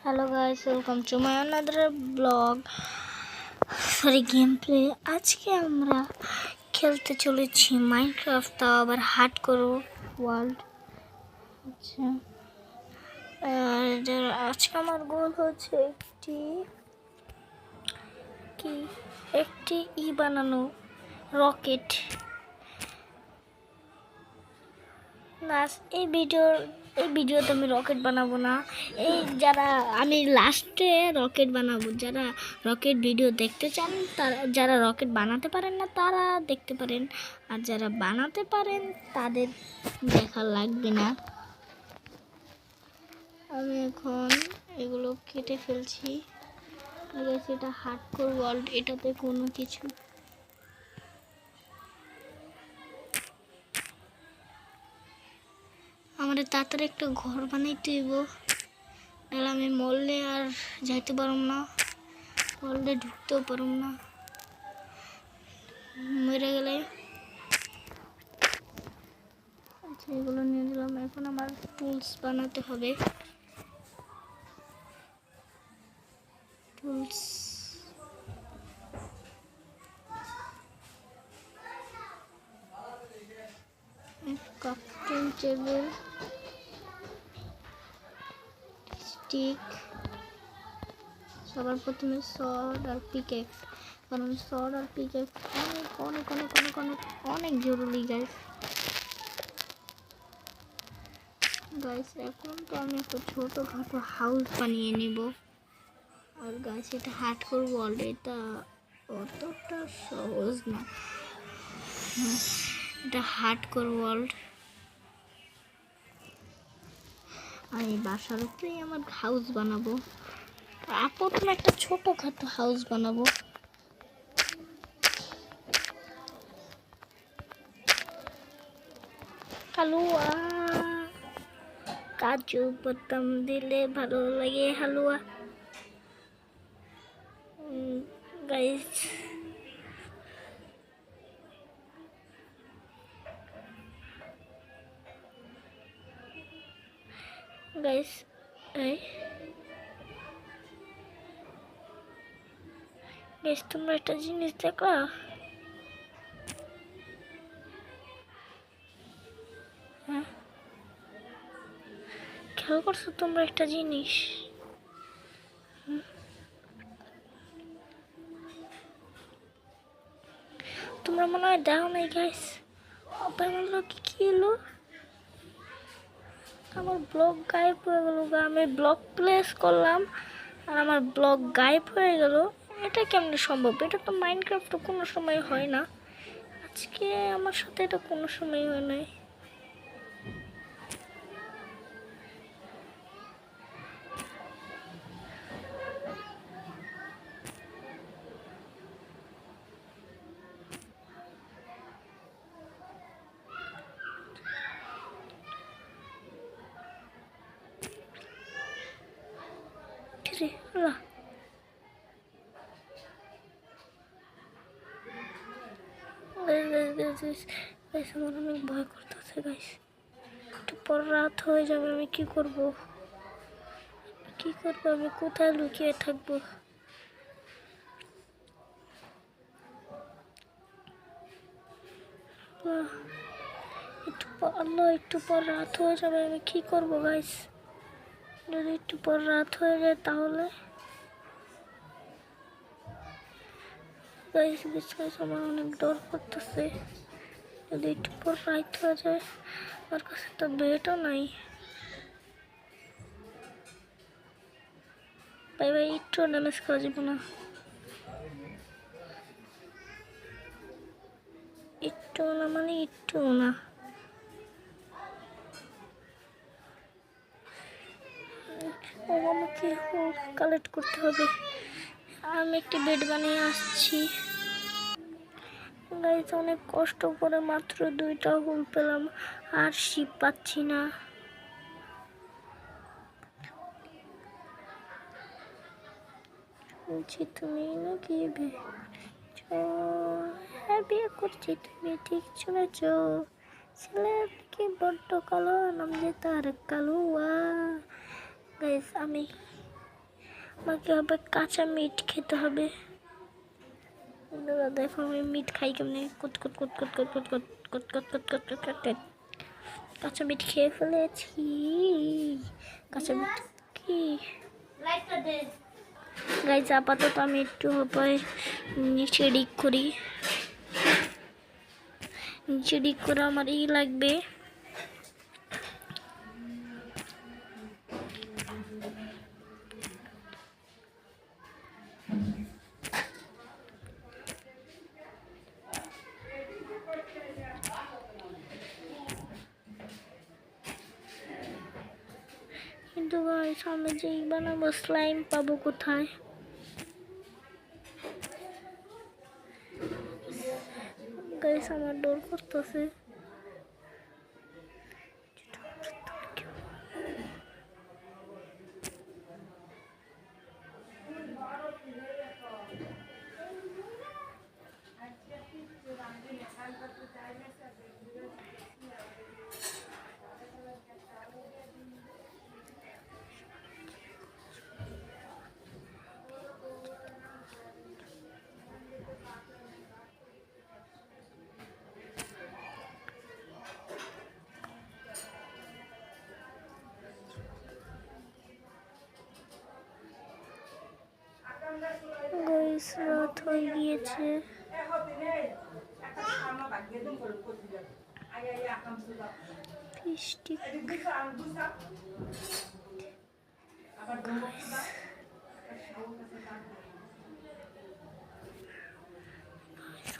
Hello guys, welcome to my another vlog. Sorry game play. আজকে আমরা খেলতে চলেছি মাইনক্রাফট, তাও আবার হার্ডকোর ওয়ার্ল্ড। আচ্ছা, আজকে আমার গোল হচ্ছে একটি বানানো রকেট। না, এই ভিডিওতে আমি রকেট বানাবো না। আমি লাস্টে রকেট বানাবো। যারা রকেট ভিডিও দেখতে চান, যারা রকেট বানাতে পারেন না তারা দেখতে পারেন, আর যারা বানাতে পারেন তাদের দেখা লাগবে না। আমি এখন এগুলো কেটে ফেলছি। এটা হার্ডকোর ওয়ার্ল্ড, এটাতে কোনো কিছু আমাদের তাড়াতাড়ি একটা ঘর বানাইতে হইব, নাহলে আমি মরলে আর যাইতে পারব না, মরলে ঢুকতেও পারব না, মরে গেলে। আচ্ছা, এগুলো নিয়ে নিলাম। এখন আমার টুলস বানাতে হবে। টুলস ক্রাফটিং টেবিল, স্টিক, সবার প্রথমে সর্ড আর পিকেক্স, কারণ সর্ড আর পিকেক্স অনেক অনেক অনেক অনেক অনেক জরুরি গাইস। এখন তো আমি একটা ছোটোখাটো হাউস বানিয়ে নিব। আর গাইস, এটা হার্ডকোর ওয়ার্ল্ড, এটা অতটা সহজ না। এটা হার্ডকোর ওয়ার্ল্ড। আমি বাসার উপরেই আমার হাউস বানাবো। প্রথমে একটা ছোটোখাটো হাউস বানাবো। হালুয়া, কাজু বাদাম দিলে ভালো লাগে হালুয়া। গাইস, তোমরা একটা জিনিস দেখো, খেয়াল করছো তোমরা একটা জিনিস? তোমরা মনে হয় দেখো নাই গাইস। কি এলো? আমার ব্লগ গায়েব হয়ে গেল। আমি ব্লগ প্লেস করলাম আর আমার ব্লগ গায়েব হয়ে গেল। এটা কেমনে সম্ভব? এটা তো মাইনক্রাফট কোনো সময় হয় না। আজকে আমার সাথে এটা কোনো সময় হয় নাই। আমার অনেক ভয় করতেছে গাইস। একটু পর রাত হয়ে যাবে, আমি কি করব? আমি কোথায় লুকিয়ে থাকবো? একটু পর রাত হয়ে যাবে, আমি কি করব গাইস? যদি একটু পর রাত হয়ে যায় তাহলে গাইস আমার অনেক ডর করতেছে। যদি একটু পর রাত হয়ে যায়, আমার কাছে তো বেটও নাই। ভাই একটু ড্যামেজ করা যাবে না? একটু না মানে একটু না। আমাকে কালেক্ট করতে হবে। আমি একটি বেড বানিয়ে আসছি গাইস। অনেক কষ্ট করে মাত্র 2টা হুল পেলাম, আর শিপ পাচ্ছি না। তুমি নাকি বিয়ে করছি? তুমি ঠিক শুনেছ। ছেলে কি বড্ড কালো, নাম যে তার কালুয়া। গাইস, আমি আমাকে হবে কাঁচা মিট খেতে হবে। দাদা দেখো আমি মিট খাই কেমনি, কুট কুট কুট কুট কুট কুট কুট কুট কুট কুট কুট কুট কুট কুট। কাঁচা মিট খেয়ে ফেলেছি। কাঁচা মিট কি গাইজ, আপাতত আমি একটু হবে নিচে ডিক করি। নিচে ডিক করে আমার ই লাগবে, কিন্তু গাইস আমি যেই বানাবো স্লাইম পাবো কোথায়? গাইস আমার ডর করতেছে। গাইস রাত হয়ে গিয়েছে।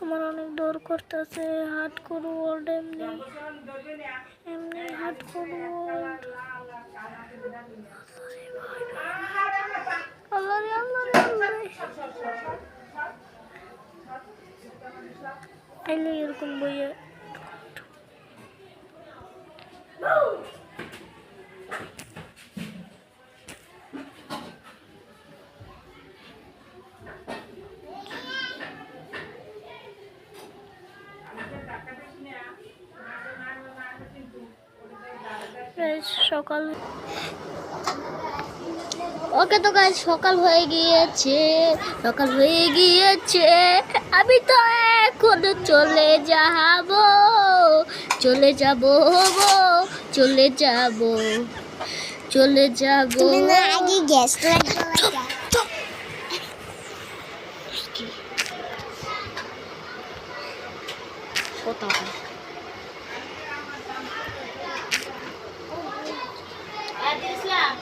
আমার অনেক ডর করতেছে। হাট করু ওল্ড এমনি এমনি হাট করু ওল্ড। আল্লাহ রে আল্লাহ রে আল্লাহ রে। আইলে এরকম বইয়ে সকাল। ওকে তো গাইস সকাল হয়ে গিয়েছে, সকাল হয়ে গিয়েছে। আমি তো এখন চলে যাব, চলে যাব, চলে যাব, চলে যাব। আগে গ্যাস কথা Islam.